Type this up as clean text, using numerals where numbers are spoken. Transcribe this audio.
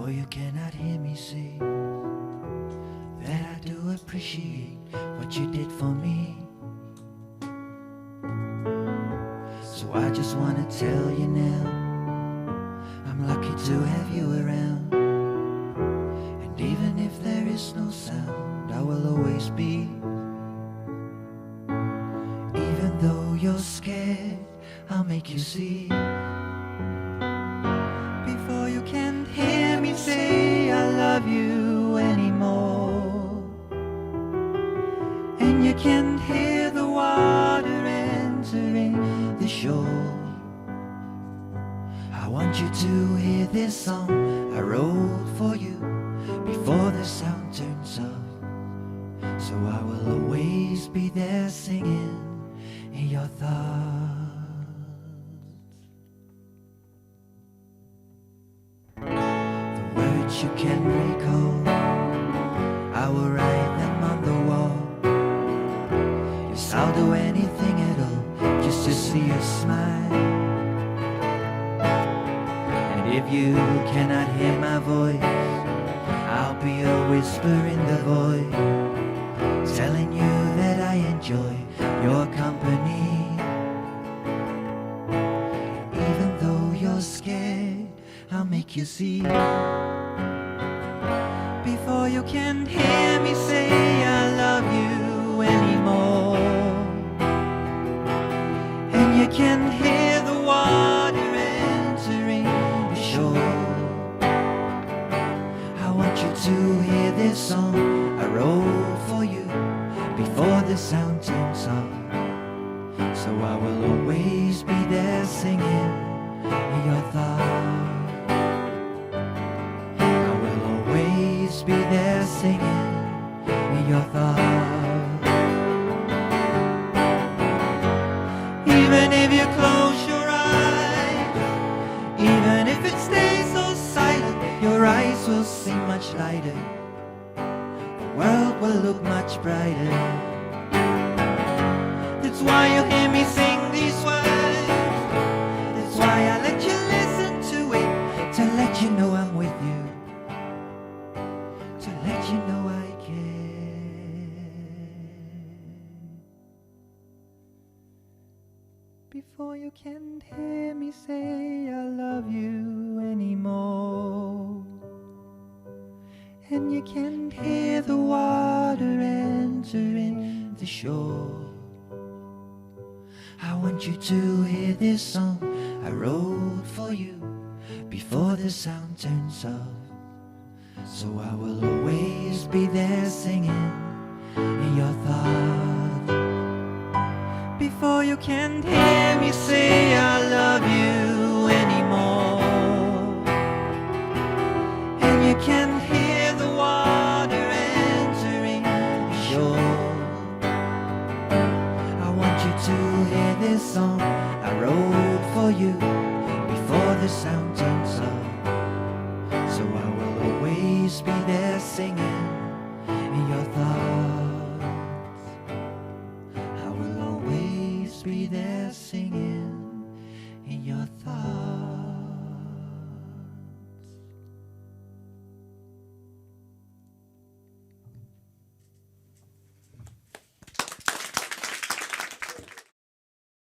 Before you cannot hear me say that I do appreciate what you did for me. So I just wanna tell you now, I'm lucky to have you around. And even if there is no sound, I will always be. Even though you're scared, I'll make you see. Before you can hear me say I love you anymore, and you can hear the water entering the shore, I want you to hear this song I wrote for you before the sound turns off. So I will always be there singing in your thoughts. The words you can recall, I will write them on the wall. Yes, I'll do anything at all just to see you smile. And if you cannot hear my voice, I'll be a whisper in the void, telling you that I enjoy your company. Even though you're scared, I'll make you see. Before you can hear me say I love you anymore, and you can hear the water entering the shore, I want you to hear this song I wrote for you before the sound turns off. So I will always be there singing in your thoughts. I will always be there singing in your thoughts. Even if you close your eyes, even if it stays so silent, your eyes will seem much lighter. The world will look much brighter. That's why you hear me sing these words. That's why I let you listen to it, to let you know I'm with you, to let you know I care. Before you can hear me say I love you anymore, and you can hear the water entering the shore, I want you to hear this song I wrote for you before the sound turns off. So I will always be there singing in your thoughts. Before you can hear me say I love you anymore, and you can hear the water entering the shore, I want you to hear this song I wrote for you before the sound turns off. So I will always be there singing in your thoughts. I will always be there singing